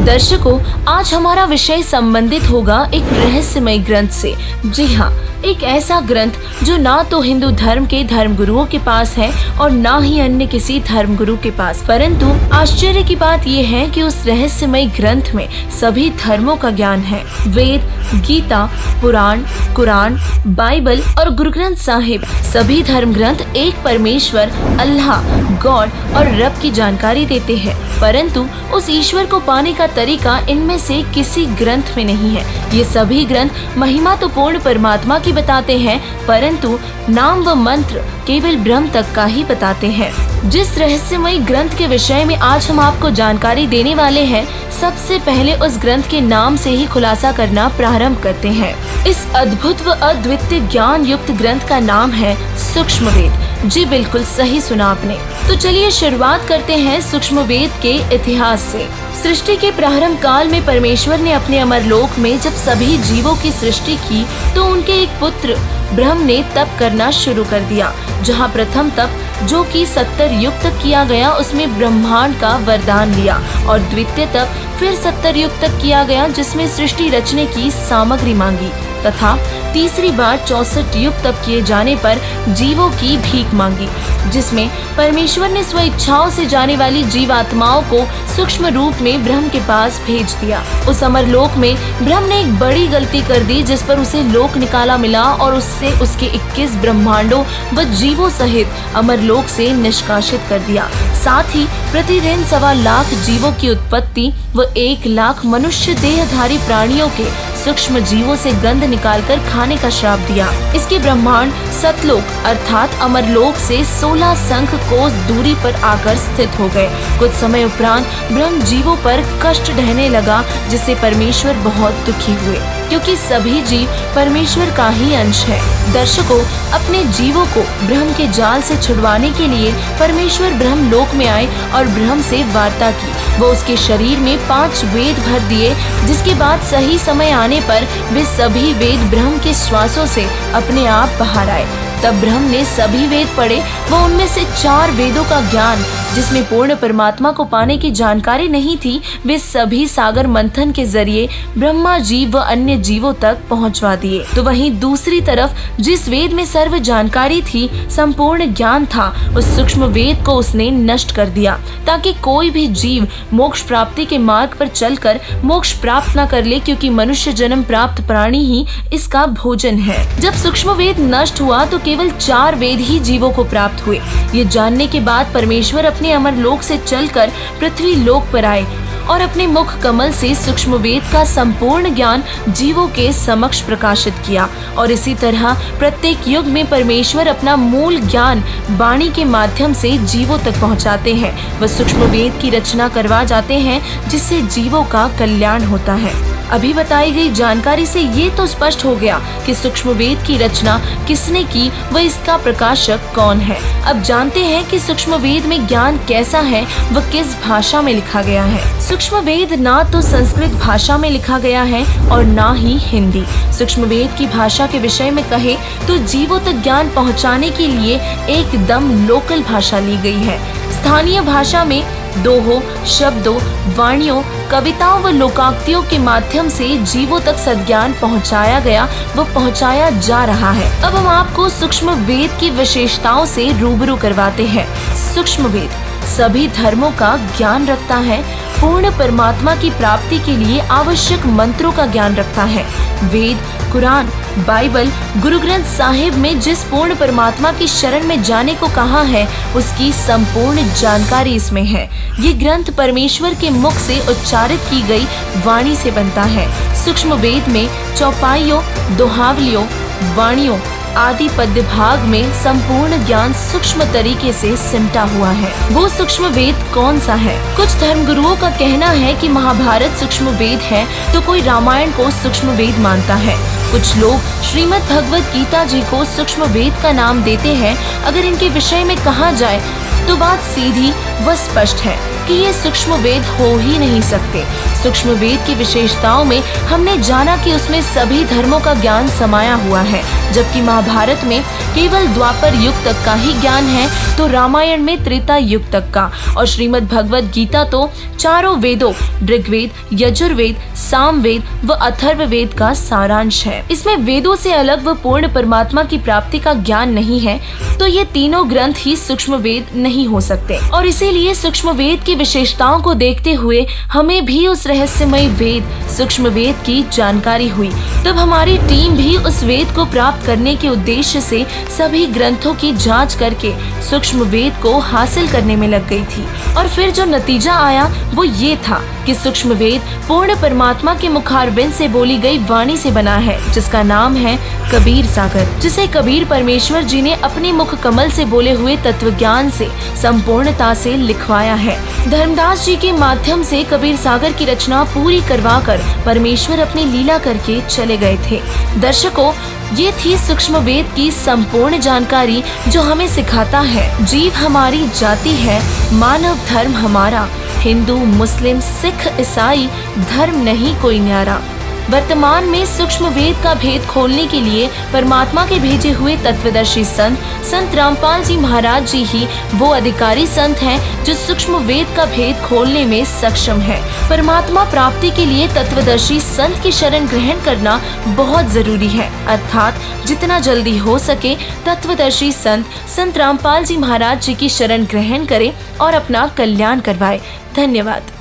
दर्शकों, आज हमारा विषय संबंधित होगा एक रहस्यमय ग्रंथ से। जी हाँ, एक ऐसा ग्रंथ जो ना तो हिंदू धर्म के धर्मगुरुओं के पास है और ना ही अन्य किसी धर्मगुरु के पास। परंतु आश्चर्य की बात यह है कि उस रहस्यमय ग्रंथ में सभी धर्मों का ज्ञान है। वेद, गीता, पुराण, कुरान, बाइबल और गुरु ग्रंथ साहिब, सभी धर्म ग्रंथ एक परमेश्वर, अल्लाह, गॉड और रब की जानकारी देते हैं। परंतु उस ईश्वर को पाने का तरीका इनमें से किसी ग्रंथ में नहीं है। ये सभी ग्रंथ महिमा तो पूर्ण परमात्मा की बताते हैं, परंतु नाम व मंत्र केवल ब्रह्म तक का ही बताते हैं। जिस रहस्यमय ग्रंथ के विषय में आज हम आपको जानकारी देने वाले हैं, सबसे पहले उस ग्रंथ के नाम से ही खुलासा करना प्रारंभ करते हैं। इस अद्भुत व अद्वितीय ज्ञान युक्त ग्रंथ का नाम है सूक्ष्म वेद। जी बिल्कुल सही सुना आपने। तो चलिए शुरुआत करते हैं सूक्ष्म वेद के इतिहास से। सृष्टि के प्रारंभ काल में परमेश्वर ने अपने अमरलोक में जब सभी जीवों की सृष्टि की तो उनके एक पुत्र ब्रह्म ने तप करना शुरू कर दिया। जहाँ प्रथम तप जो कि 70 युग तक किया गया, उसमें ब्रह्मांड का वरदान लिया और द्वितीय तप फिर 70 युग तक किया गया, जिसमें सृष्टि रचने की सामग्री मांगी, तथा तीसरी बार 64 युग तक किए जाने पर जीवों की भीख मांगी, जिसमें परमेश्वर ने स्व इच्छाओं से जाने वाली जीवात्माओं को सूक्ष्म रूप में ब्रह्म के पास भेज दिया। उस अमरलोक में ब्रह्म ने एक बड़ी गलती कर दी, जिस पर उसे लोक निकाला मिला और उससे उसके 21 ब्रह्मांडों व जीवों सहित अमरलोक से निष्कासित कर दिया। साथ ही प्रतिदिन 1.25 लाख जीवों की उत्पत्ति व 1 लाख मनुष्य देहधारी प्राणियों के सूक्ष्म जीवों से गंध निकालकर खाने का श्राप दिया। इसके ब्रह्मांड सतलोक अर्थात अमरलोक से 16 शंख कोस दूरी पर आकर स्थित हो गए। कुछ समय उपरांत ब्रह्म जीवों पर कष्ट ढहने लगा, जिससे परमेश्वर बहुत दुखी हुए, क्योंकि सभी जीव परमेश्वर का ही अंश है। दर्शकों, अपने जीवों को ब्रह्म के जाल से छुड़वाने के लिए परमेश्वर ब्रह्म लोक में आए और ब्रह्म से वार्ता की। वो उसके शरीर में 5 वेद भर दिए, जिसके बाद सही समय आने पर वे सभी वेद ब्रह्म के श्वासों से अपने आप बाहर आए। तब ब्रह्म ने सभी वेद पढ़े। वो उनमें से 4 वेदों का ज्ञान, जिसमें पूर्ण परमात्मा को पाने की जानकारी नहीं थी, वे सभी सागर मंथन के जरिए ब्रह्मा जीव व अन्य जीवों तक पहुंचवा दिए। तो वहीं दूसरी तरफ जिस वेद में सर्व जानकारी थी, संपूर्ण ज्ञान था, उस सूक्ष्म वेद को उसने नष्ट कर दिया, ताकि कोई भी जीव मोक्ष प्राप्ति के मार्ग पर चलकर मोक्ष प्राप्त न कर ले, क्योंकि मनुष्य जन्म प्राप्त प्राणी ही इसका भोजन है। जब सूक्ष्म वेद नष्ट हुआ तो केवल 4 वेद ही जीवों को प्राप्त हुए। ये जानने के बाद परमेश्वर अपने अमरलोक से चलकर पृथ्वी लोक पर आए और अपने मुख कमल से सूक्ष्म वेद का संपूर्ण ज्ञान जीवों के समक्ष प्रकाशित किया। और इसी तरह प्रत्येक युग में परमेश्वर अपना मूल ज्ञान वाणी के माध्यम से जीवों तक पहुंचाते हैं। वह सूक्ष्म वेद की रचना करवा जाते हैं, जिससे जीवों का कल्याण होता है। अभी बताई गई जानकारी से ये तो स्पष्ट हो गया कि सूक्ष्म वेद की रचना किसने की व इसका प्रकाशक कौन है। अब जानते हैं कि सूक्ष्म वेद में ज्ञान कैसा है व किस भाषा में लिखा गया है। सूक्ष्म वेद ना तो संस्कृत भाषा में लिखा गया है और ना ही हिंदी। सूक्ष्म वेद की भाषा के विषय में कहे तो जीवों तक ज्ञान पहुँचाने के लिए एकदम लोकल भाषा ली गई है। स्थानीय भाषा में दोहों, शब्दों, वाणियों, कविताओं व लोकोक्तियों के माध्यम से जीवों तक सद्ज्ञान पहुंचाया गया व पहुंचाया जा रहा है। अब हम आपको सूक्ष्म वेद की विशेषताओं से रूबरू करवाते हैं। सूक्ष्म वेद सभी धर्मों का ज्ञान रखता है, पूर्ण परमात्मा की प्राप्ति के लिए आवश्यक मंत्रों का ज्ञान रखता है। वेद, कुरान, बाइबल, गुरु ग्रंथ साहिब में जिस पूर्ण परमात्मा की शरण में जाने को कहा है, उसकी संपूर्ण जानकारी इसमें है। ये ग्रंथ परमेश्वर के मुख से उच्चारित की गई वाणी से बनता है। सूक्ष्म वेद में चौपाइयों, दोहावलियों, वाणियों आदि पद्य भाग में संपूर्ण ज्ञान सूक्ष्म तरीके से सिमटा हुआ है। वो सूक्ष्म वेद कौन सा है? कुछ धर्मगुरुओं का कहना है कि महाभारत सूक्ष्म वेद है, तो कोई रामायण को सूक्ष्म वेद मानता है। कुछ लोग श्रीमद् भगवत गीता जी को सूक्ष्म वेद का नाम देते हैं। अगर इनके विषय में कहा जाए तो बात सीधी व स्पष्ट है कि ये सूक्ष्म वेद हो ही नहीं सकते। सूक्ष्म वेद की विशेषताओं में हमने जाना कि उसमें सभी धर्मों का ज्ञान समाया हुआ है, जबकि महाभारत में केवल द्वापर युग तक का ही ज्ञान है तो रामायण में त्रेता युग तक का, और श्रीमद् भगवत गीता तो चारों वेदों ऋग्वेद, यजुर्वेद, सामवेद व अथर्ववेद का सारांश है। इसमें वेदों से अलग व पूर्ण परमात्मा की प्राप्ति का ज्ञान नहीं है तो ये तीनों ग्रंथ ही सूक्ष्म वेद नहीं हो सकते, और इसीलिए सूक्ष्म वेद की विशेषताओं को देखते हुए हमें भी उस रहस्यमय वेद सूक्ष्म वेद की जानकारी हुई। तब हमारी टीम भी उस वेद को प्राप्त करने के उद्देश्य से सभी ग्रंथों की जांच करके सूक्ष्म वेद को हासिल करने में लग गई थी, और फिर जो नतीजा आया वो ये था कि सूक्ष्म वेद पूर्ण परमात्मा के मुखारबिंद से बोली गई वाणी से बना है, जिसका नाम है कबीर सागर, जिसे कबीर परमेश्वर जी ने अपने मुख कमल से बोले हुए तत्व ज्ञान से संपूर्णता से लिखवाया है। धर्मदास जी के माध्यम से कबीर सागर की रचना पूरी करवाकर परमेश्वर अपनी लीला करके चले गए थे। दर्शकों, ये थी सूक्ष्म वेद की संपूर्ण जानकारी जो हमें सिखाता है जीव हमारी जाति है, मानव धर्म हमारा, हिंदू मुस्लिम सिख ईसाई धर्म नहीं कोई न्यारा। वर्तमान में सूक्ष्म वेद का भेद खोलने के लिए परमात्मा के भेजे हुए तत्वदर्शी संत रामपाल जी महाराज जी ही वो अधिकारी संत हैं जो सूक्ष्म वेद का भेद खोलने में सक्षम है। परमात्मा प्राप्ति के लिए तत्वदर्शी संत की शरण ग्रहण करना बहुत जरूरी है, अर्थात जितना जल्दी हो सके तत्वदर्शी संत रामपाल जी महाराज जी की शरण ग्रहण करें और अपना कल्याण करवाए। धन्यवाद।